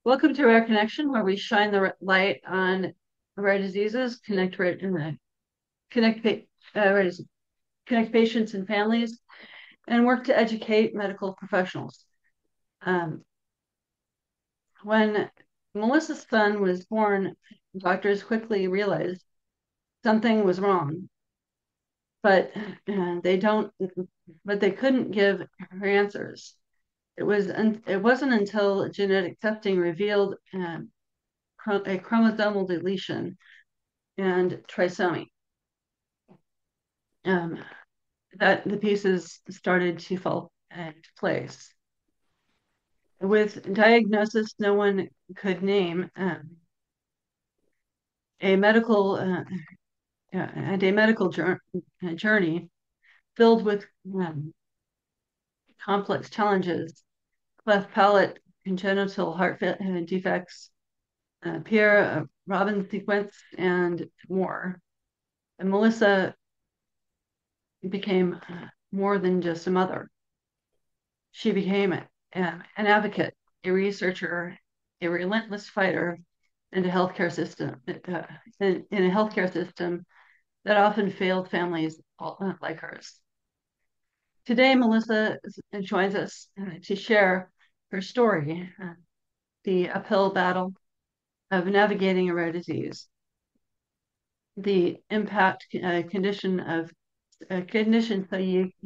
Welcome to Rare Connection, where we shine the light on rare diseases, connect connect patients and families, and work to educate medical professionals. Um, when Melissa's son was born, doctors quickly realized something was wrong, but they don't, but they couldn't give her answers. It wasn't until genetic testing revealed a chromosomal deletion and trisomy um, that the pieces started to fall into place. With diagnosis no one could name, a medical and a medical journey filled with complex challenges, cleft palate, congenital heart defects, Pierre Robin sequence, and more. And Melissa became more than just a mother. She became an advocate, a researcher, a relentless fighter, and a healthcare system in a healthcare system that often failed families like hers. Today, Melissa joins us to share her story, the uphill battle of navigating a rare disease, the impact condition of a condition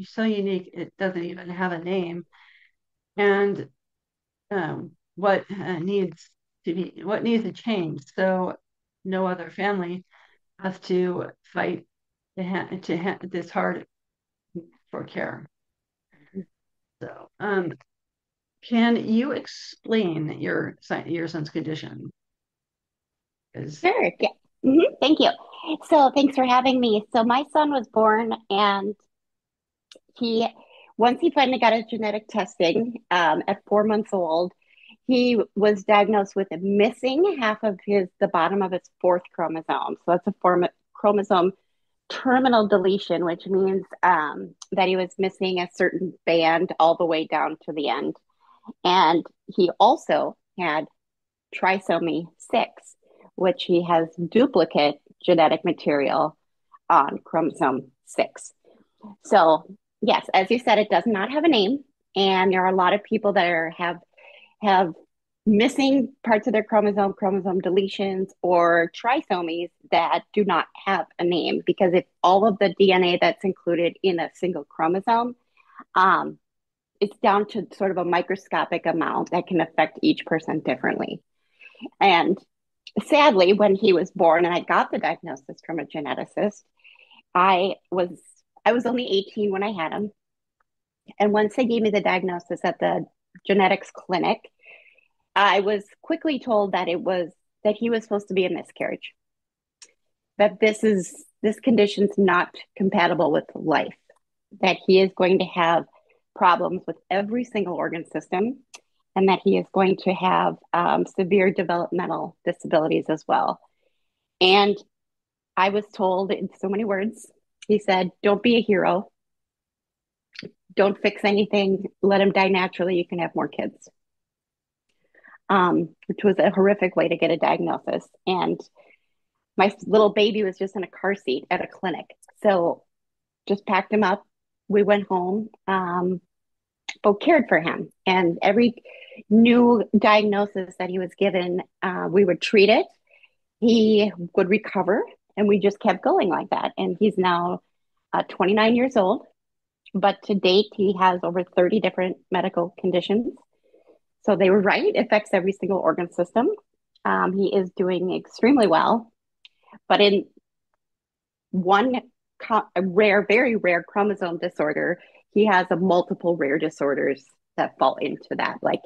so unique it doesn't even have a name, and what needs to change so no other family has to fight this hard for care. So, can you explain your son's condition? Is Sure. Yeah. Thank you. So thanks for having me. So my son was born and he, once he finally got his genetic testing, at 4 months old, he was diagnosed with a missing half of the bottom of his fourth chromosome. So that's a chromosome terminal deletion, which means that he was missing a certain band all the way down to the end. And he also had trisomy 6, which he has duplicate genetic material on chromosome 6. So, yes, as you said, it does not have a name. And there are a lot of people that have missing parts of their chromosome deletions, or trisomies that do not have a name because it's all of the DNA that's included in a single chromosome. Um, it's down to sort of a microscopic amount that can affect each person differently. And sadly, when he was born and I got the diagnosis from a geneticist, I was I was only 18 when I had him. And once they gave me the diagnosis at the genetics clinic, I was quickly told that he was supposed to be a miscarriage, that this condition's not compatible with life, that he is going to have problems with every single organ system, and that he is going to have severe developmental disabilities as well. And I was told in so many words, he said, don't be a hero. Don't fix anything. Let him die naturally. You can have more kids, which was a horrific way to get a diagnosis. And my little baby was just in a car seat at a clinic. So just packed him up. We went home, but cared for him. And every new diagnosis that he was given, we would treat it. He would recover, and we just kept going like that. And he's now 29 years old, but to date, he has over 30 different medical conditions. So they were right, it affects every single organ system. He is doing extremely well, but in one very rare chromosome disorder, he has a multiple rare disorders that fall into that, like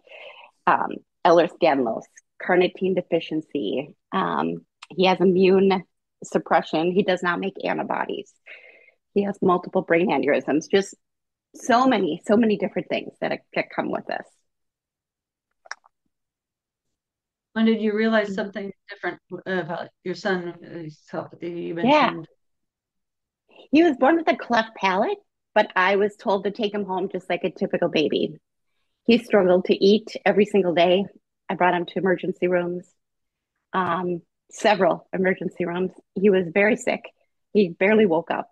um, Ehlers-Danlos, Carnatine deficiency. He has immune suppression. He does not make antibodies. He has multiple brain aneurysms. Just so many different things that come with this. when did you realize something different about your son? You Yeah, mentioned. he was born with a cleft palate, but I was told to take him home just like a typical baby. He struggled to eat every single day. I brought him to emergency rooms, um, several emergency rooms. He was very sick. He barely woke up.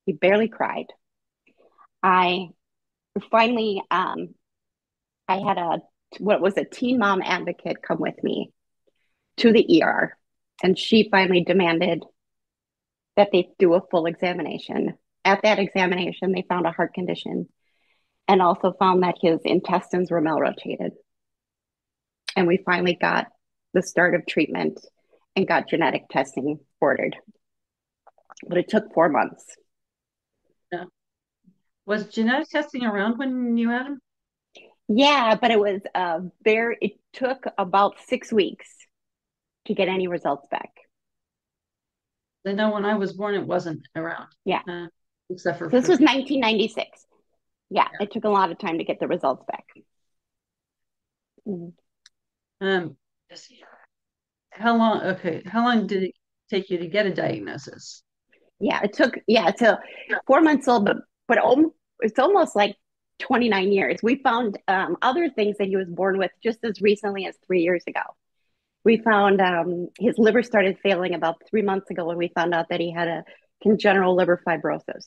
He barely cried. I finally, I had what was a teen mom advocate come with me to the ER, and she finally demanded that they do a full examination. At that examination, they found a heart condition and also found that his intestines were malrotated. And we finally got the start of treatment and got genetic testing ordered. But it took 4 months. Yeah. Was genetic testing around when you had him? Yeah, but it was it took about 6 weeks to get any results back. I know when I was born, it wasn't around, Yeah. uh, except So this for was 1996. Yeah, yeah. it took a lot of time to get the results back. Mhm. Um, how long? Okay, how long did it take you to get a diagnosis? Yeah, it took, yeah, so 4 months old, but it's almost like 29 years. We found other things that he was born with just as recently as 3 years ago. We found his liver started failing about 3 months ago when we found out that he had a congenital liver fibrosis.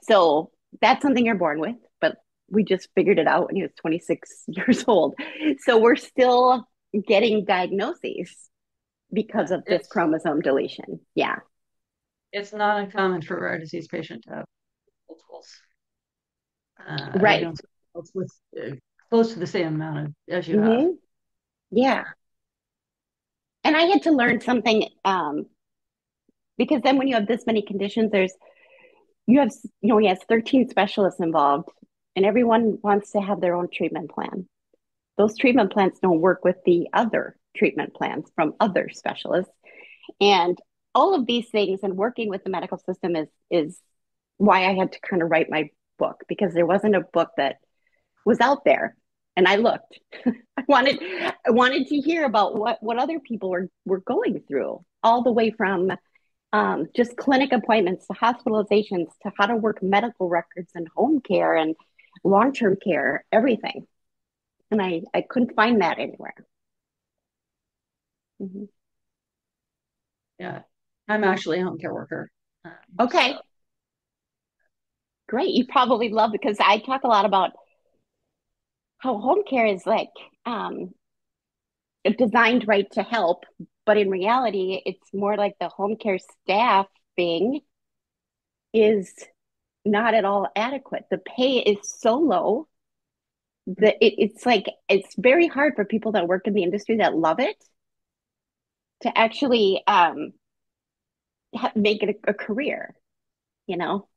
So that's something you're born with, but we just figured it out when he was 26 years old. So we're still getting diagnoses because Yeah, of this chromosome deletion. Yeah. it's not uncommon for a rare disease patient to have multiples. I Right. don't with close to the same amount as you have. Mm-hmm. Yeah. And I had to learn something because then when you have this many conditions, you have, he has 13 specialists involved, and everyone wants to have their own treatment plan. Those treatment plans don't work with the other treatment plans from other specialists. And all of these things and working with the medical system is why I had to kind of write my book, because there wasn't a book that was out there. And I looked. I wanted to hear about what other people were going through, all the way from just clinic appointments to hospitalizations to how to work medical records and home care and long-term care, everything. And I couldn't find that anywhere. Mm-hmm. Yeah, I'm actually a home care worker. So Okay, great. You probably love, because I talk a lot about how home care is like um, designed right to help, but in reality, it's more like the home care staffing is not at all adequate. The pay is so low that it's like it's very hard for people that work in the industry that love it to actually make it a career.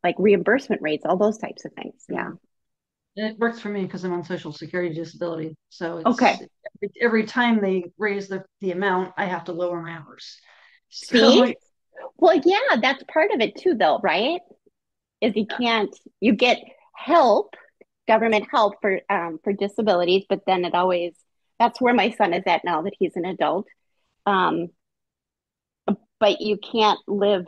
Like reimbursement rates, all those types of things. Yeah. it works for me because I'm on Social Security disability. So it's Okay. every time they raise the amount, I have to lower my hours. See? So Well, yeah, that's part of it too, though, right? Is you get help, government help for disabilities, but then that's where my son is at now that he's an adult. Um, but you can't live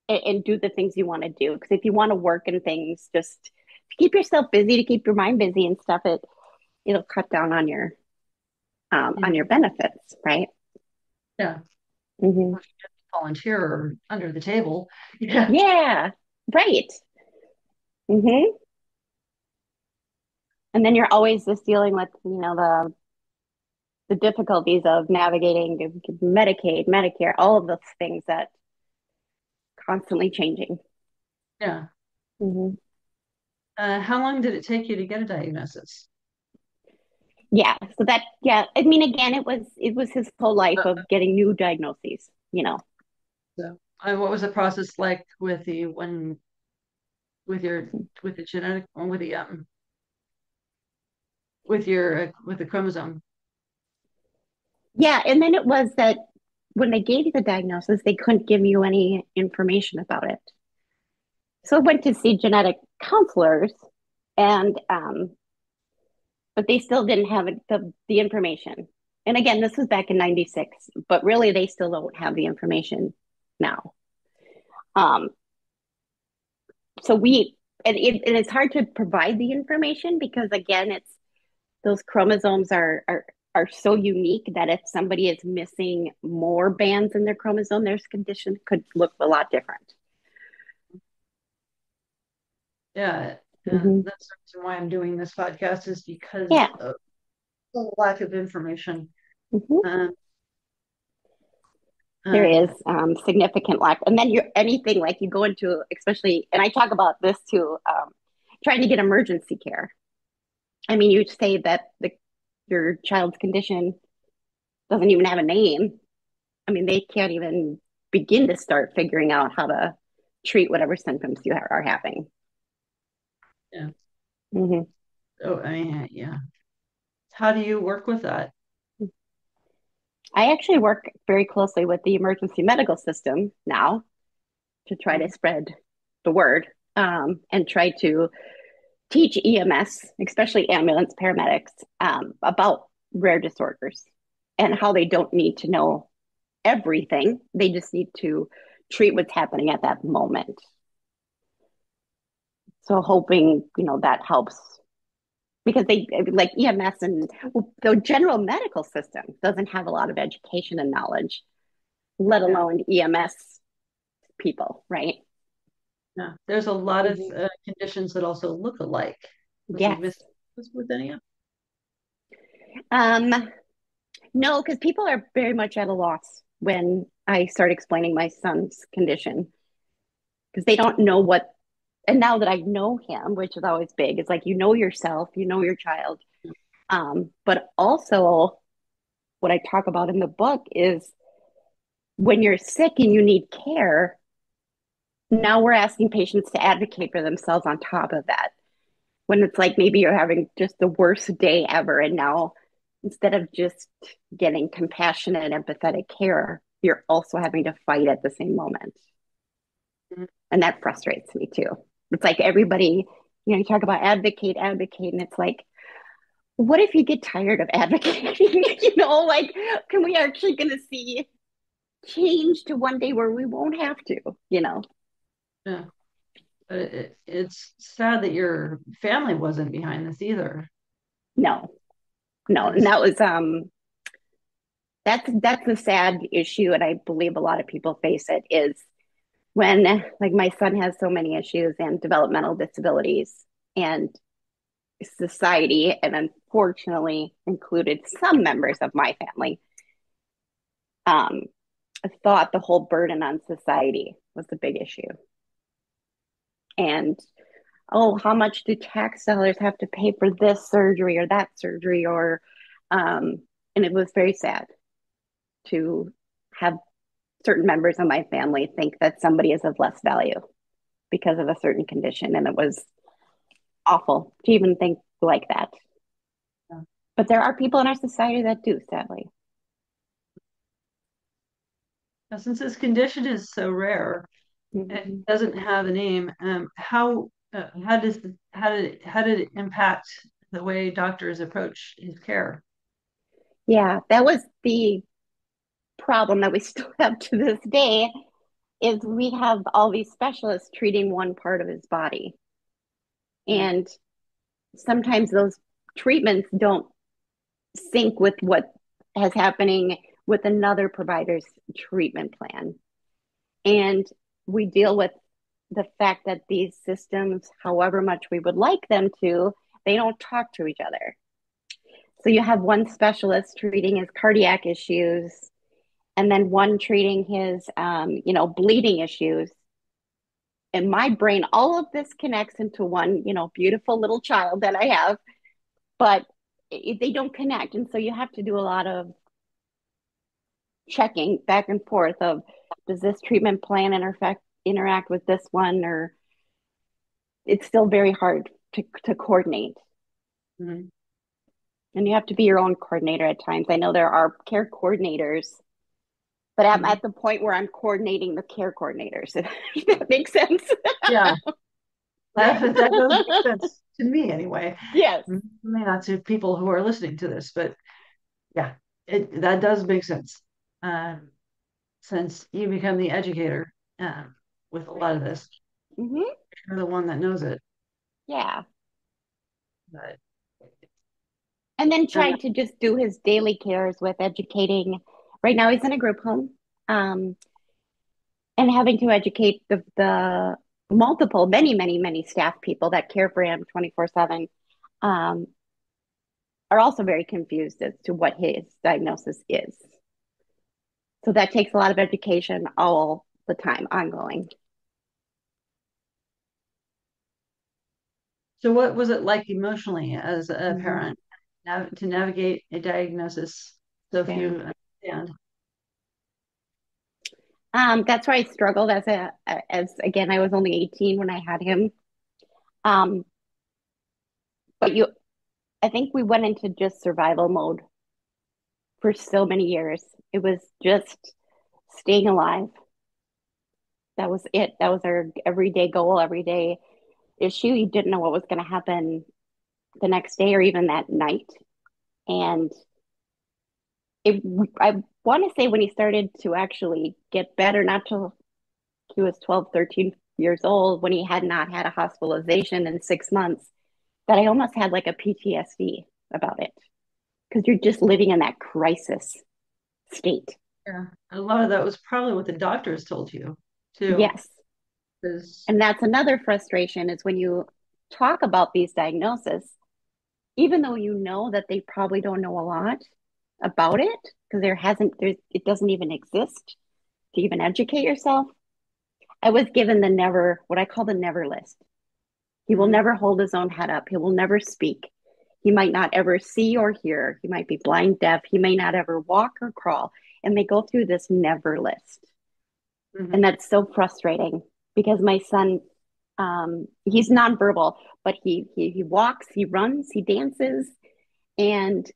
and do the things you want to do, because if you want to work and things, just to keep yourself busy, to keep your mind busy and stuff, it'll cut down on your benefits, right? yeah, Mm-hmm. volunteer or under the table. Yeah, Yeah, right. Mm-hmm. And then you're always just dealing with, the difficulties of navigating Medicaid, Medicare, all of those things that constantly changing. yeah. Mm-hmm. How long did it take you to get a diagnosis? Yeah. So yeah. I mean, again, it was his whole life of getting new diagnoses. So, what was the process like with the when with your with the genetic with the chromosome? Yeah. And then it was that when they gave you the diagnosis, they couldn't give you any information about it. So I went to see genetic counselors, and but they still didn't have the information. And again, this was back in 96, but really they still don't have the information now. Um, so and it's hard to provide the information because again, it's those chromosomes are are so unique that if somebody is missing more bands in their chromosome, their condition could look a lot different. Yeah, Mm-hmm. that's the reason why I'm doing this podcast is because Yeah. of the lack of information. Mm-hmm. Um, There is uh, significant lack. And then you're anything like you go into, especially, and I talk about this too, trying to get emergency care. I mean, you say that your child's condition doesn't even have a name. I mean, they can't even begin to start figuring out how to treat whatever symptoms are having. yeah. Mm-hmm. So I mean, yeah. How do you work with that? I actually work very closely with the emergency medical system now to try to Mhm. spread the word and try to teach EMS, especially ambulance paramedics, about rare disorders and how they don't need to know everything. They just need to treat what's happening at that moment. So hoping, that helps because they like EMS and the general medical system doesn't have a lot of education and knowledge, let Yeah, alone EMS people, right? yeah. There's a lot of Mm-hmm. conditions that also look alike. Was you Yes. missed with any of Um, no, because people are very much at a loss when I start explaining my son's condition because they don't know what. And now that I know him, which is always big, it's like you know yourself, you know your child. But also, what I talk about in the book is when you're sick and you need care, now we're asking patients to advocate for themselves on top of that. When it's like maybe you're having just the worst day ever, and now instead of just getting compassionate, empathetic care, you're also having to fight at the same moment. them? And that frustrates me too. It's like everybody, you talk about advocate, and it's like, what if you get tired of advocating? Like, can we actually going to see change to one day where we won't have to? Yeah. But it's sad that your family wasn't behind this either. No, no. And Because that's a sad issue. And I believe a lot of people face it is when like my son has so many issues and developmental disabilities and society, and unfortunately included some members of my family, um, thought the whole burden on society was the big issue. And oh, how much do tax dollars have to pay for this surgery or that surgery? Or, and it was very sad to have certain members of my family think that somebody is of less value because of a certain condition. And it was awful to even think like that. But there are people in our society that do, sadly. since this condition is so rare, it Mm-hmm. doesn't have a name. How did it impact the way doctors approach his care? Yeah, that was the problem that we still have to this day is we have all these specialists treating one part of his body. Yeah. And sometimes those treatments don't sync with what is happening with another provider's treatment plan. And we deal with the fact that these systems, however much we would like them to, they don't talk to each other. So you have one specialist treating his cardiac issues, and then one treating his, bleeding issues. In my brain, all of this connects into one, beautiful little child that I have, but they don't connect. And so you have to do a lot of checking back and forth of does this treatment plan interact with this one, or it's still very hard to coordinate. Mhm. And you have to be your own coordinator at times. I know there are care coordinators, but I'm Mhm. at the point where I'm coordinating the care coordinators. If that makes sense. Yeah, that does make sense to me anyway. Yes. May not to people who are listening to this, but yeah, that does make sense. Um, since you become the educator with a lot of this, Mm-hmm. you're the one that knows it. Yeah. But And then Uh, trying to just do his daily cares with educating. Right now, he's in a group home, and having to educate the multiple, many staff people that care for him 24/7, um, are also very confused as to what his diagnosis is. So that takes a lot of education all the time, ongoing. so what was it like emotionally as a Mhm. parent to navigate a diagnosis so Yeah. few understand? That's where I struggled as again, I was only 18 when I had him. Um, but I think we went into just survival mode for so many years. It was just staying alive. That was it. That was our everyday goal, everyday issue. You didn't know what was going to happen the next day or even that night. And it, I want to say when he started to actually get better, not till he was 12, 13 years old, when he had not had a hospitalization in 6 months, that I almost had like a PTSD about it because you're just living in that crisis state. Yeah, a lot of that was probably what the doctors told you too, Yes. because And that's another frustration is when you talk about these diagnoses, even though you know that they probably don't know a lot about it, because it doesn't even exist to even educate yourself. I was given what I call the never list. He will mm, never hold his own head up. He will never speak. He might not ever see or hear. He might be blind, deaf. He may not ever walk or crawl. And they go through this never list. And mhm, that's so frustrating because my son, he's nonverbal, but he walks, he runs, he dances. And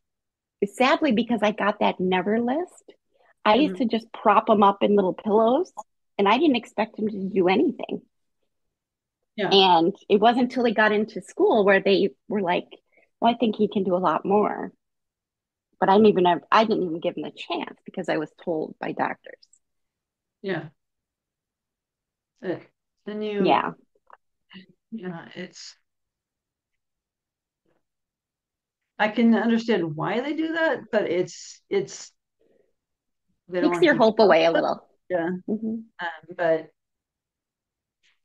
sadly, because I got that never list, I used mhm. to just prop him up in little pillows and I didn't expect him to do anything. Yeah, And it wasn't until he got into school where they were like, well, I think he can do a lot more. But I didn't even give him a chance because I was told by doctors. yeah. Uh, then Yeah. it's I can understand why they do that, but it's they don't Takes want to your keep hope you up. away a little. Yeah, Hmm. but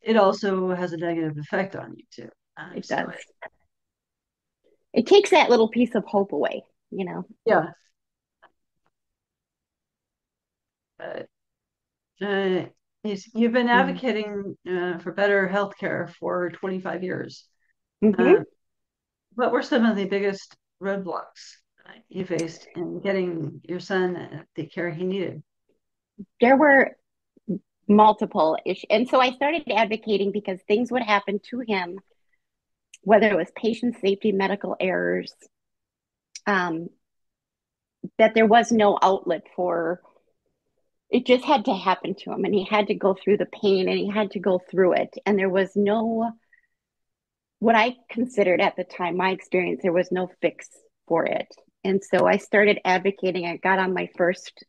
it also has a negative effect on you too. It So does. It takes that little piece of hope away, you know. yeah, but uh, you've been Mm-hmm. advocating for better healthcare for 25 years. Mm-hmm. Um, what were some of the biggest roadblocks you faced in getting your son the care he needed? There were multiple issues. And so I started advocating because things would happen to him, whether it was patient safety, medical errors, um, that there was no outlet for. It just had to happen to him, and he had to go through the pain and he had to go through it. And there was no, what I considered at the time, my experience, there was no fix for it. And so I started advocating. I got on my first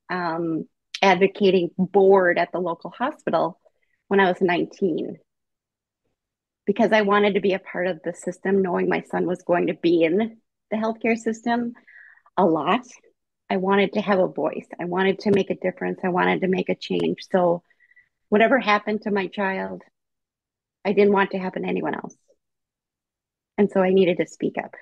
advocating board at the local hospital when I was 19 because I wanted to be a part of the system, knowing my son was going to be in the healthcare system a lot. I wanted to have a voice. I wanted to make a difference. I wanted to make a change. So, whatever happened to my child, I didn't want to happen to anyone else. And so I needed to speak up.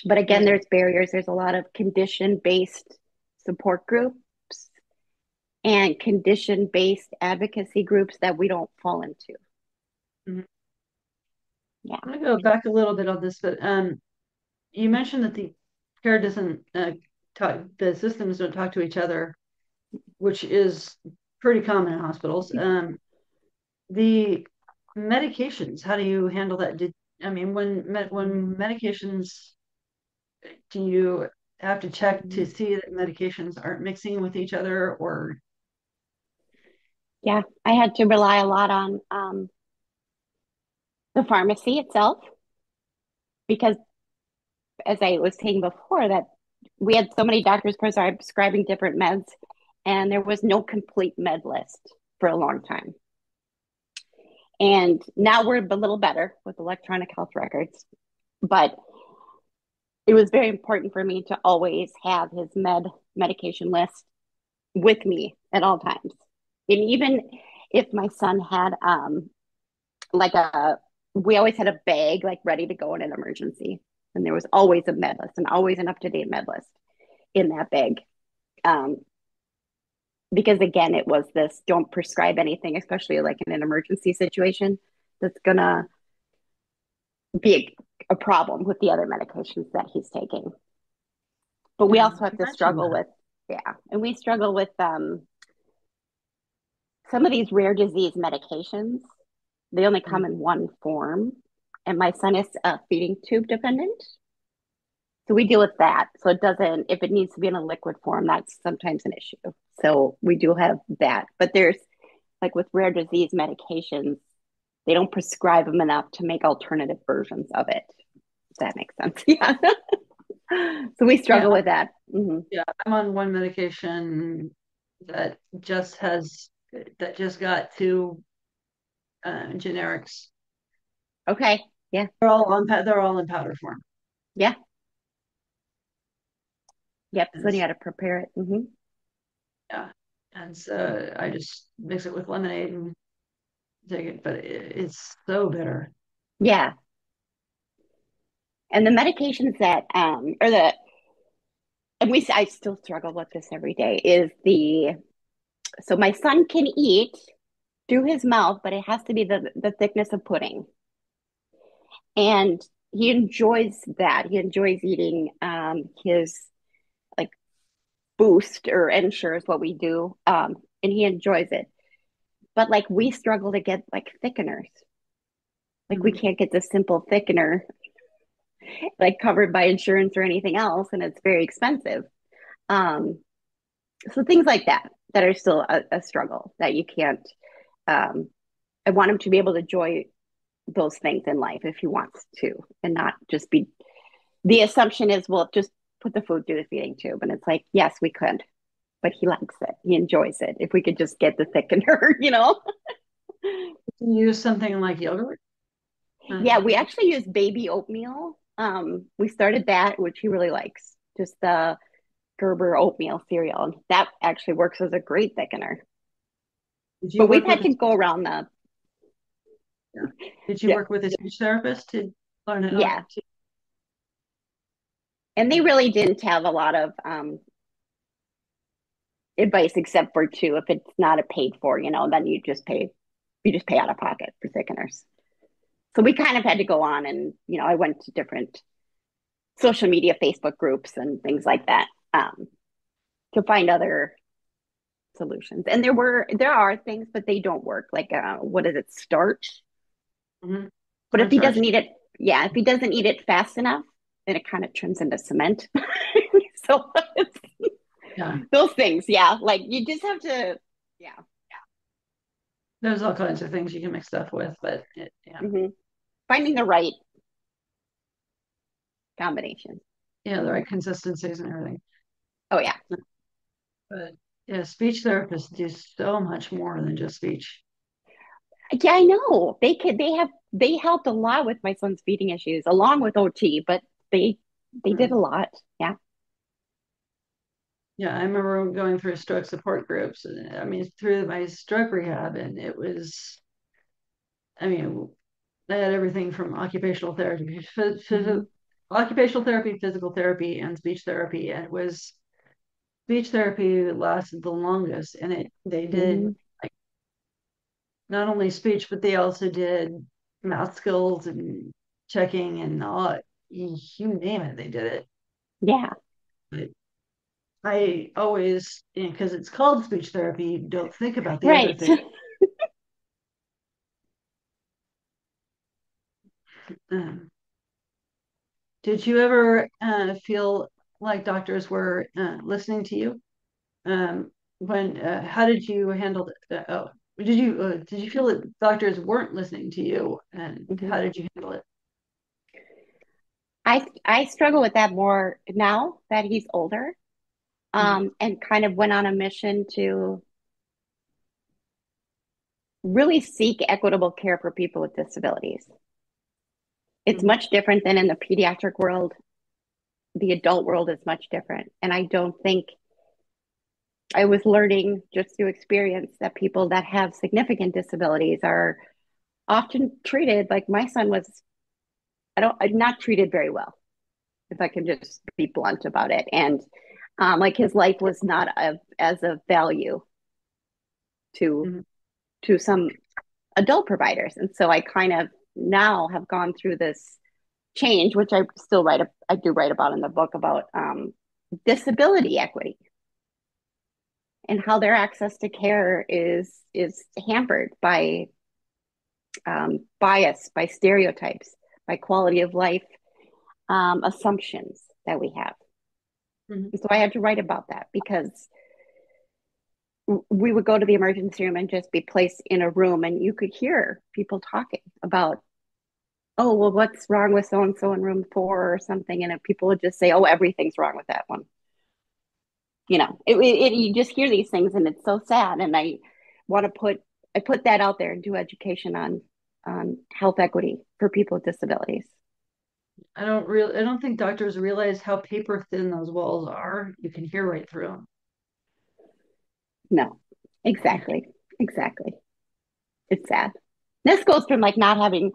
But again, Yeah. there's barriers. There's a lot of condition based support groups and condition based advocacy groups that we don't fall into. Mhm. Yeah. I'm gonna go back a little bit on this, but you mentioned that the care doesn't talk, the systems don't talk to each other, which is pretty common in hospitals. The medications, how do you handle that? I mean, when medications, do you have to check to see that medications aren't mixing with each other, or Yeah. I had to rely a lot on the pharmacy itself because, as I was saying before, that we had so many doctors prescribing different meds, and there was no complete med list for a long time. And now we're a little better with electronic health records. But it was very important for me to always have his medication list with me at all times. And even if my son had like a we always had a bag like ready to go in an emergency. And there was always a med list and always an up-to-date med list in that bag. Um, because again, it was this don't prescribe anything, especially like in an emergency situation that's gonna be a problem with the other medications that he's taking. But we Yeah, also have you to mentioned struggle that. with, yeah, and we struggle with some of these rare disease medications. They only Mm. come in one form, and my son is feeding tube dependent. So we deal with that. So it doesn't, if it needs to be in a liquid form, that's sometimes an issue. So we do have that. But there's like with rare disease medications, they don't prescribe them enough to make alternative versions of it. If that makes sense. Yeah. So we Yeah, struggle with that. Mm-hmm. yeah. I'm on one medication that just got to generics. Okay. Yeah. They're all in powder form. Yeah. Yep. So And then you it's, got to prepare it. Mm-hmm. yeah. And so I just mix it with lemonade and take it, but it's so bitter. Yeah. And the medications that, or the, and I still struggle with this every day is so my son can eat through his mouth, but it has to be the thickness of pudding. And he enjoys that. He enjoys eating his like boost or ensure is what we do. And he enjoys it. But like we struggle to get like thickeners. Like we Mhm. can't get the simple thickener like covered by insurance or anything else, and it's very expensive. Um, so things like that are still a struggle that you can't. Um, I want him to be able to enjoy those things in life if he wants to, and not just be. The assumption is, well, just put the food through the feeding tube, and it's like, yes, we could, but he likes it, he enjoys it. If we could just get the thickener, you know. Use something like yogurt. Yeah, we actually use baby oatmeal. We started that, which he really likes. Just the Gerber oatmeal cereal, and that actually works as a great thickener. Did you But we've work had with a to go around the yeah. Did you yeah, work with a speech therapist to learn how yeah, to? and they really didn't have a lot of advice except for two. If it's not a paid for, then you just pay out of pocket for thickeners. So we kind of had to go on, and I went to different social media, Facebook groups, and things like that to find other solutions. And there are things, but they don't work. Like what is it, starch? Mm-hmm. But if he Cornstarch. doesn't eat it, yeah, if he doesn't eat it fast enough, then it kind of turns into cement. So it's Yeah, those things, yeah. Like you just have to, yeah. there's all kinds of things you can mix stuff with, but yeah, hmm Finding the right combination. yeah, the right consistencies and everything. Oh yeah, But yeah, speech therapists do so much more than just speech. yeah. I know they helped a lot with my son's feeding issues, along with OT. But they did a Mm. lot. Yeah. Yeah, I remember going through stroke support groups. And, I mean, through my stroke rehab, and it was, I mean, I had everything from hmm occupational therapy, physical therapy, and speech therapy. And it was speech therapy that lasted the longest, and they did hmm like not only speech, but they also did mouth skills and checking and all. You name it, they did it. Yeah. But I always, because it's called speech therapy, you don't think about the other Right. thing. Um, did you ever feel like doctors were listening to you? When how did you handle it? Did you feel that doctors weren't listening to you, and hmm how did you handle it? I struggle with that more now that he's older, Mm, and kind of went on a mission to really seek equitable care for people with disabilities. It's Mhm. much different than in the pediatric world. The adult world is much different. And I don't think I was learning just through experience that people that have significant disabilities are often treated like my son was, I'm not treated very well, if I can just be blunt about it. And like his life was not as of value to Mhm. some adult providers. And so I kind of now have gone through this change, which I do write about in the book about disability equity and how their access to care is hampered by bias, by stereotypes, by quality of life assumptions that we have. Mhm. And so I had to write about that because we would go to the emergency room and just be placed in a room, and you could hear people talking about, oh, well, what's wrong with so and so in room 4 or something, and if people would just say, oh, everything's wrong with that one. You just hear these things, and it's so sad. And want to put that out there and do education on health equity for people with disabilities. I don't think doctors realize how paper thin those walls are. You can hear right through them. No, exactly, exactly. It's sad. This goes from like not having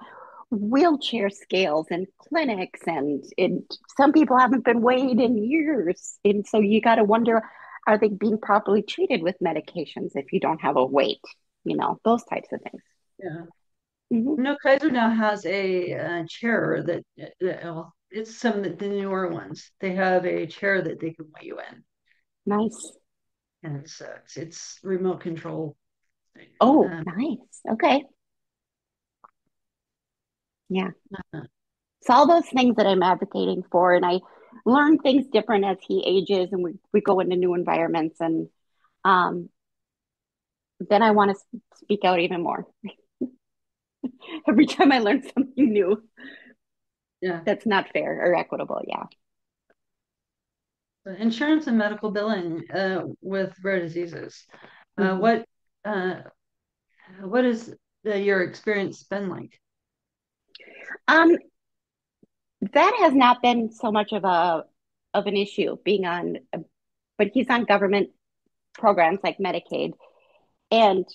wheelchair scales and clinics, and some people haven't been weighed in years, and so you got to wonder, are they being properly treated with medications if you don't have a weight, those types of things. Yeah. Hmm. No, Kaiser now has a chair well, it's some of the newer ones. They have a chair that they can weigh you in, Nice. and so it's remote control. Oh, Um, nice. Okay. Yeah. uh, It's all those things that I'm advocating for, and I learn things different as he ages, and we go into new environments, and um, then I want to speak out even more. Every time I learn something new yeah. that's not fair or equitable. Yeah. Insurance and medical billing with rare diseases. Uh, Hmm. what uh, what has your experience been like? Um, that has not been so much of an issue being on, but he's on government programs like Medicaid, and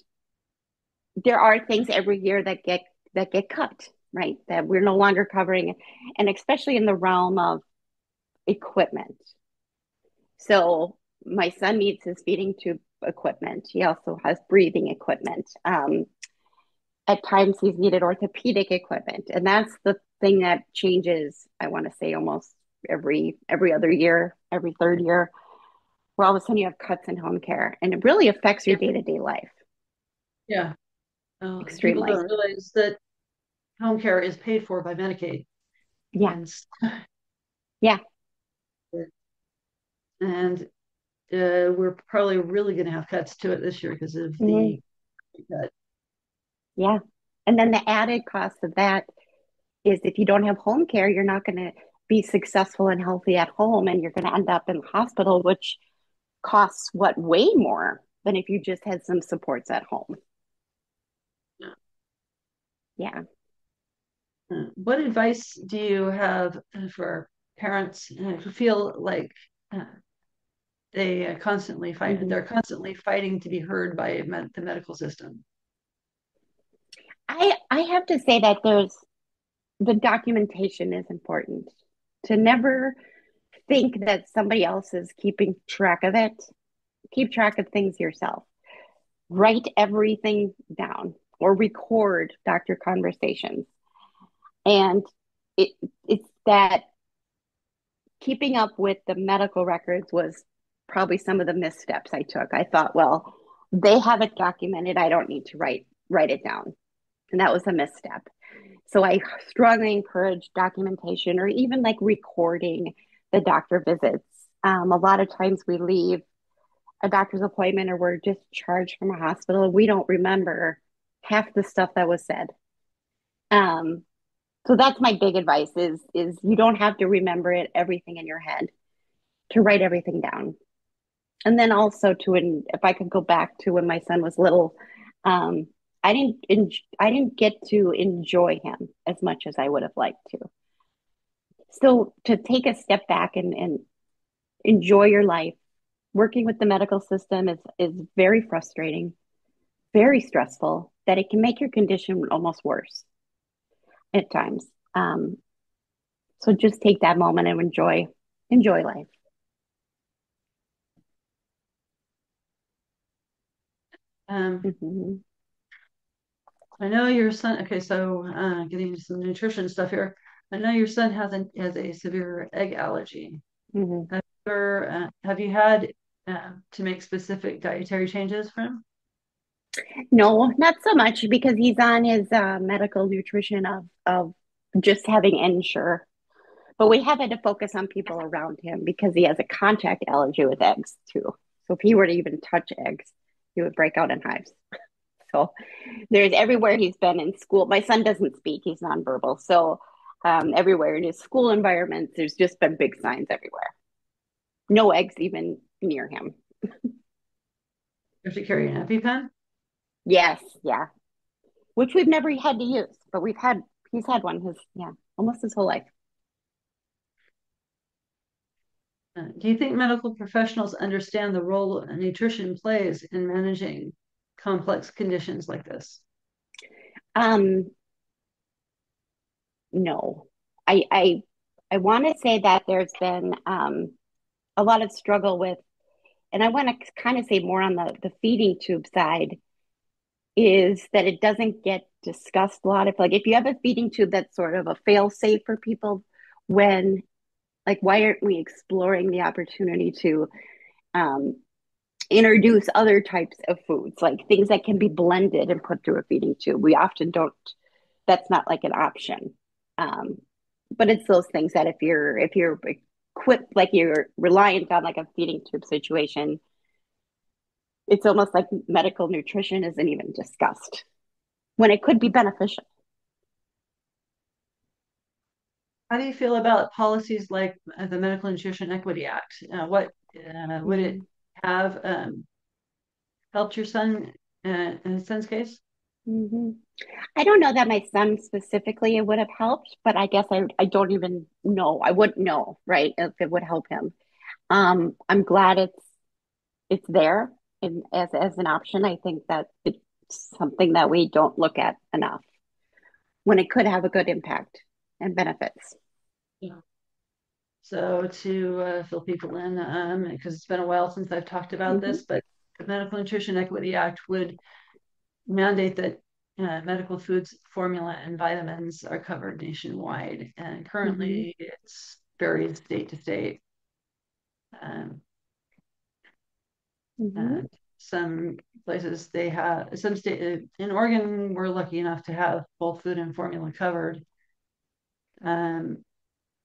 there are things every year that get cut, right? That we're no longer covering, and especially in the realm of equipment. So my son needs his feeding tube equipment. He also has breathing equipment. At times he's needed orthopedic equipment, and that's the thing that changes. I want to say almost every other year, every third year, where all of a sudden you have cuts in home care, and it really affects your Yeah. day to day life Yeah. People extremely. don't realize that home care is paid for by Medicaid, Yeah, and yeah, and we're probably really going to have cuts to it this year because of mhm, the cut. yeah. And then the added cost of that is if you don't have home care, you're not going to be successful and healthy at home, and you're going to end up in the hospital, which costs what way more than if you just had some supports at home. Yeah. What advice do you have for parents who feel like uh, Mhm. they're constantly fighting to be heard by the medical system? I have to say that there's the documentation is important. To never think that somebody else is keeping track of it. Keep track of things yourself. Write everything down or record doctor conversations. And it it's that keeping up with the medical records was probably some of the missteps I took. I thought, well, they have it documented. I don't need to write it down. And that was a misstep. So I strongly encourage documentation or even like recording the doctor visits. A lot of times we leave a doctor's appointment or we're discharged from a hospital and we don't remember half the stuff that was said. Um, so that's my big advice is you don't have to remember it everything in your head, to write everything down. And then also if I could go back to when my son was little, um, I didn't get to enjoy him as much as I would have liked to. So to take a step back and enjoy your life, working with the medical system is very frustrating, very stressful, that it can make your condition almost worse at times. Um, so just take that moment and enjoy life. Um, Mm-hmm. I know your son. Okay, so getting into some nutrition stuff here. I know your son has a severe egg allergy. Mm-hmm. Have you had to make specific dietary changes for him? No, not so much because he's on his medical nutrition of just having Ensure. But we have had to focus on people around him because he has a contact allergy with eggs too. So if he were to even touch eggs, he would break out in hives. So there's everywhere he's been in school. My son doesn't speak; he's nonverbal. So everywhere in his school environments, there's just been big signs everywhere. No eggs even near him. You have to carry an EpiPen? Yes, yeah. Which we've never had to use, but he's had one his yeah almost his whole life. Do you think medical professionals understand the role nutrition plays in managing complex conditions like this? Um, no, I I I want to say that there's been a lot of struggle with, and I want to kind of say more on the feeding tube side is that it doesn't get discussed a lot. If you have a feeding tube that's sort of a fail safe for people, when like why aren't we exploring the opportunity to um, introduce other types of foods, like things that can be blended and put through a feeding tube? We often don't. That's not like an option. Um, but it's those things that if you're equipped, like you're reliant on like a feeding tube situation, it's almost like medical nutrition isn't even discussed when it could be beneficial. How do you feel about policies like the Medical Nutrition Equity Act? What would it Mm-hmm. have helped your son in his son's case? Mm-hmm. I don't know that my son specifically it would have helped, but I guess I don't even know. I wouldn't know, right, if it would help him. I'm glad it's there and as an option. I think that it's something that we don't look at enough when it could have a good impact and benefits. Yeah. So to fill people in, because it's been a while since I've talked about Mm-hmm. this, but the Medical Nutrition Equity Act would mandate that medical foods, formula, and vitamins are covered nationwide. And Mm-hmm. currently, it's varies state to state. Um, Mm-hmm. and some places they have some state in Oregon. We're lucky enough to have both food and formula covered um,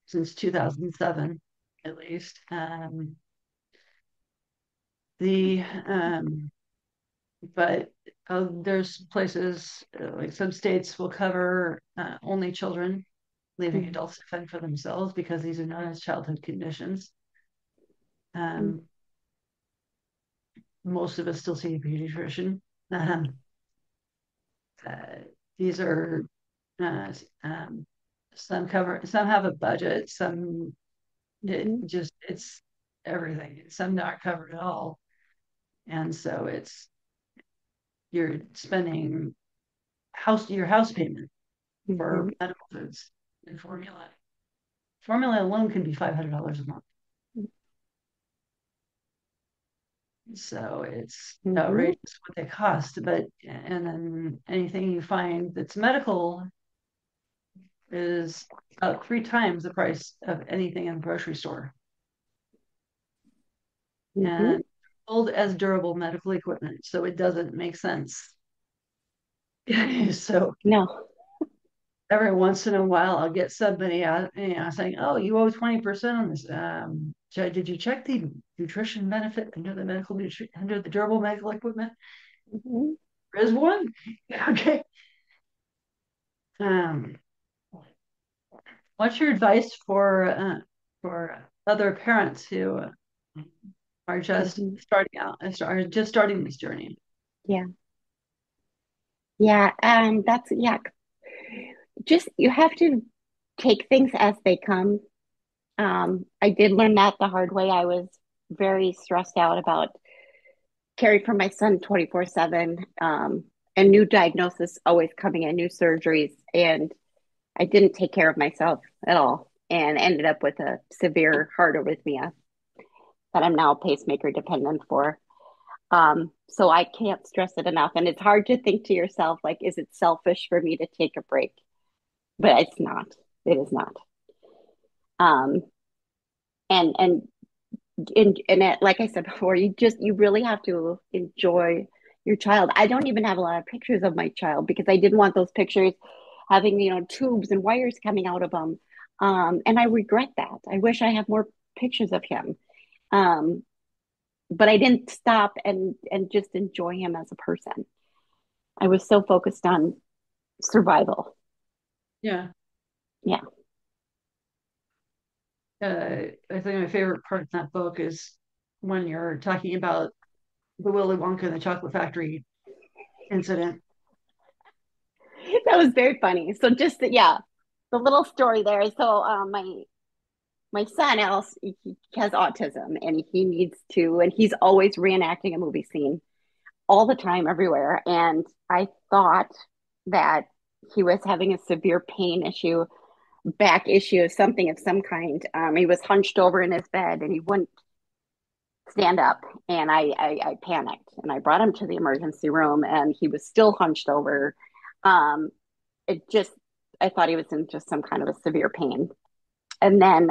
since 2007, at least. The but there's places like some states will cover only children, leaving Mm-hmm. adults to fend for themselves because these are known as childhood conditions. Um, most of us still see a pediatrician. Um, uh, these are uh, um, some have a budget, some Mm-hmm. it's everything. Some not covered at all, and so it's you're spending your house payment for Mm-hmm. medical foods and formula. Formula alone can be $500 a month. So it's Mm-hmm. outrageous what they cost. But and then anything you find that's medical is about 3 times the price of anything in the grocery store. Mm-hmm. And sold as durable medical equipment, so it doesn't make sense. So No. every once in a while, I'll get somebody out, saying, "Oh, you owe 20% on this. Did you check the nutrition benefit under the under the durable medical equipment? Mm-hmm. There is one." Okay. Um, what's your advice for other parents who are just Mm-hmm. starting out, are just starting this journey? Yeah. Yeah, that's yeah. Just you have to take things as they come. I did learn that the hard way. I was very stressed out about caring for my son 24/7, and new diagnosis always coming in, new surgeries, and I didn't take care of myself at all, and ended up with a severe heart arrhythmia that I'm now pacemaker dependent for. So I can't stress it enough, and it's hard to think to yourself like, is it selfish for me to take a break? But it's not. It is not. Um, and it, like I said before, you really have to enjoy your child. I don't even have a lot of pictures of my child because I didn't want those pictures having, tubes and wires coming out of them. And I regret that. I wish I had more pictures of him. Um, but I didn't stop and just enjoy him as a person. I was so focused on survival. Yeah. Yeah. I think my favorite part of that book is when you're talking about the Willy Wonka and the Chocolate Factory incident. That was very funny. So just yeah, the little story there. So my son else he has autism and he needs to and he's always reenacting a movie scene all the time everywhere. And I thought that he was having a severe pain issue, back issue, something of some kind. He was hunched over in his bed and he wouldn't stand up. And I panicked and I brought him to the emergency room and he was still hunched over. Um, it just, I thought he was in just some kind of a severe pain. And then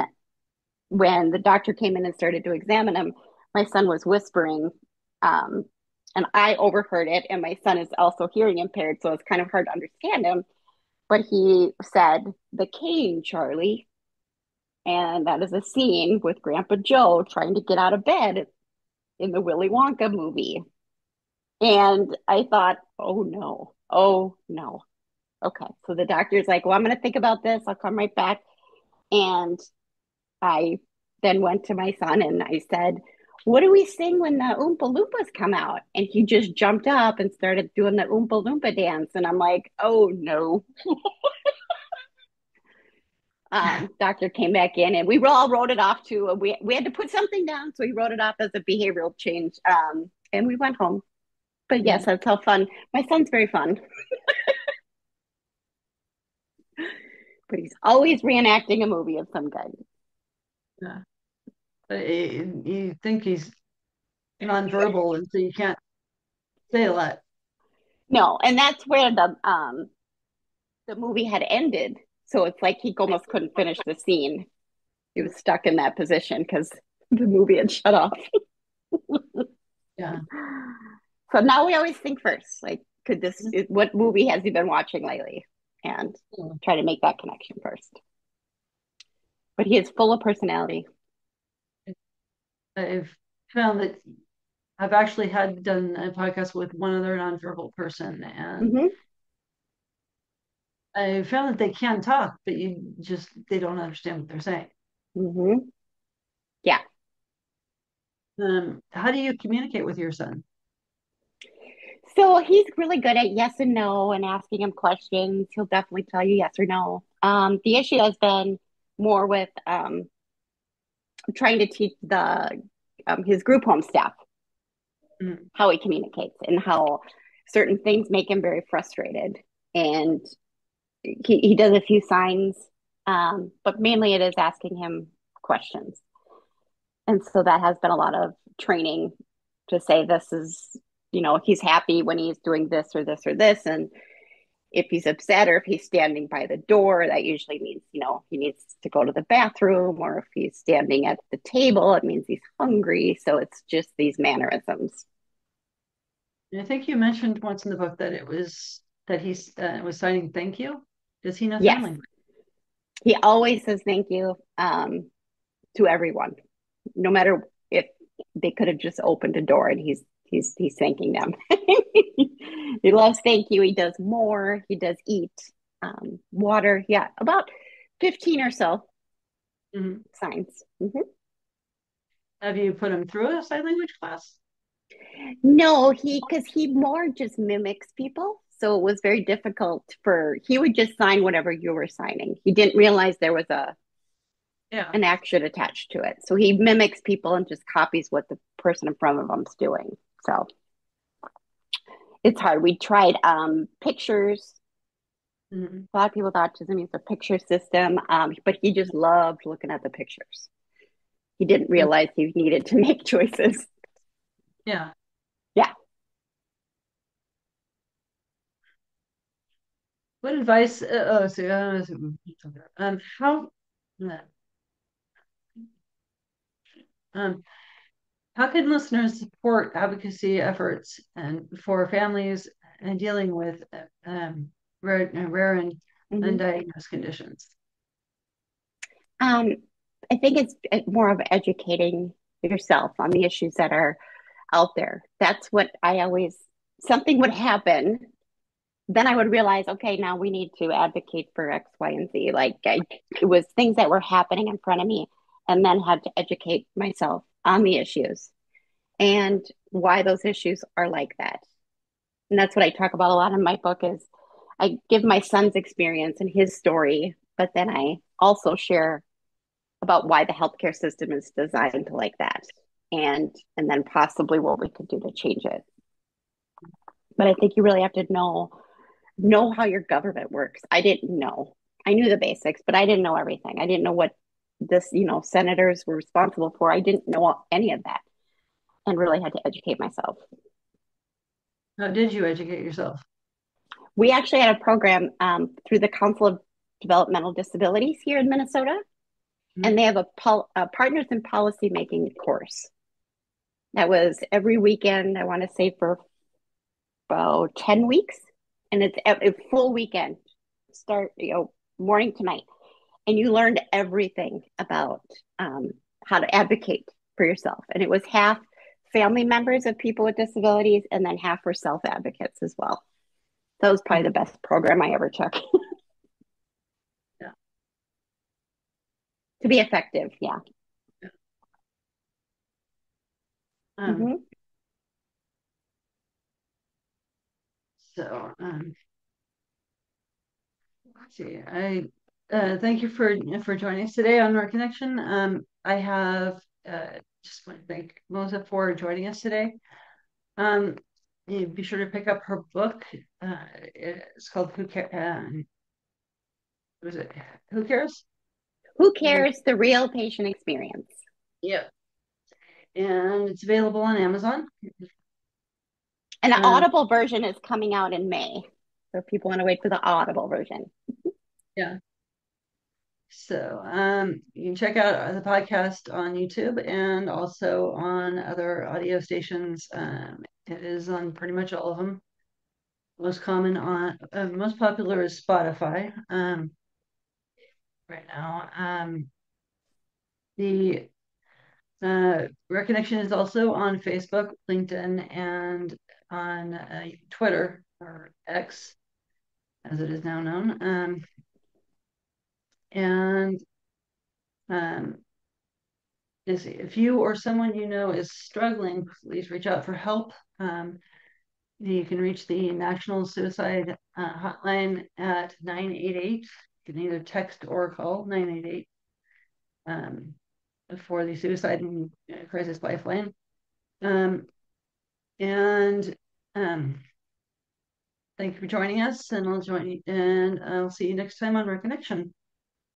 when the doctor came in and started to examine him, my son was whispering, um, and I overheard it. And my son is also hearing impaired, so it's kind of hard to understand him. But he said, "The cane, Charlie," and that is a scene with Grandpa Joe trying to get out of bed in the Willy Wonka movie. And I thought, oh no. Okay, so the doctor's like, "Well, I'm going to think about this. I'll come right back." And I then went to my son and I said, "What do we sing when the Oompa Loompas come out?" And he just jumped up and started doing the Oompa Loompa dance. And I'm like, oh no. Doctor came back in and we all wrote it off to, we had to put something down. So he wrote it off as a behavioral change. And we went home. But Yeah. yes, that's how fun. My son's very fun, but he's always reenacting a movie of some kind. Yeah. You think he's nonverbal, and so you can't say a lot. No, and that's where the movie had ended. So it's like he almost couldn't finish the scene. He was stuck in that position because the movie had shut off. Yeah. So now we always think first, like, what movie has he been watching lately? And try to make that connection first. But he is full of personality. I've found that I've actually had done a podcast with one other nonverbal person, and Mm-hmm. I found that they can talk, but they don't understand what they're saying. Mm-hmm. Yeah. How do you communicate with your son? So he's really good at yes and no and asking him questions. He'll definitely tell you yes or no. The issue has been more with trying to teach the his group home staff Mm. how he communicates and how certain things make him very frustrated. And he does a few signs, but mainly it is asking him questions. And so that has been a lot of training to say this is, if he's happy when he's doing this or this or this. And if he's upset or if he's standing by the door, that usually means, he needs to go to the bathroom. Or if he's standing at the table, it means he's hungry. So it's just these mannerisms. And I think you mentioned once in the book that he was signing thank you. Does he know sign Yes, language? he always says thank you to everyone, no matter if they could have just opened a door and he's thanking them. He loves thank you. He does more. He does eat, water. Yeah, about 15 or so Mhm. signs. Mm-hmm. Have you put him through a sign language class? No, because he more just mimics people. So it was very difficult he would just sign whatever you were signing. He didn't realize there was Yeah. an action attached to it. So he mimics people and just copies what the person in front of him's doing. So it's hard. We tried pictures. Mhm. A lot of people with autism use a picture system, but he just loved looking at the pictures. He didn't realize he needed to make choices. Yeah. Yeah. What advice? Oh, so how um, how can listeners support advocacy efforts and for families and dealing with rare and Mm-hmm. undiagnosed conditions? Um, I think it's more of educating yourself on the issues that are out there. That's what I always, something would happen. Then I would realize, okay, now we need to advocate for X, Y, and Z. It was things that were happening in front of me, and then had to educate myself on the issues and why those issues are like that. And that's what I talk about a lot in my book is I give my son's experience and his story, but then I also share about why the healthcare system is designed like that and then possibly what we could do to change it. But I think you really have to know how your government works. I didn't know. I knew the basics, but I didn't know everything. I didn't know what senators were responsible for. I didn't know any of that and really had to educate myself. How did you educate yourself? We actually had a program through the Council of Developmental Disabilities here in Minnesota, and Mhm. they have a Partners in Policy Making course that was every weekend. I want to say for about 10 weeks, and it's a full weekend, start morning to night, and you learned everything about how to advocate for yourself. And it was half family members of people with disabilities, and then half were self advocates as well. That was probably the best program I ever took Yeah. to be effective. Yeah. Um, Mm-hmm. so let's see. I thank you for joining us today on our connection. I have just want to thank Melissa for joining us today. Um, be sure to pick up her book. It's called Who Cares? Was it Who Cares? Who And cares? The real patient experience. yeah, and it's available on Amazon. And the Um, Audible version is coming out in May. So if people want to wait for the Audible version. yeah. So you can check out the podcast on YouTube and also on other audio stations. It is on pretty much all of them. Most popular is Spotify right now. The Reconnection is also on Facebook, LinkedIn, and on Twitter or X, as it is now known. And um, if you or someone you know is struggling, please reach out for help. You can reach the National Suicide Hotline at 988. You can either text or call 988 for the Suicide and Crisis Lifeline. Um, and Thank you for joining us, and I'll see you next time on Reconnection.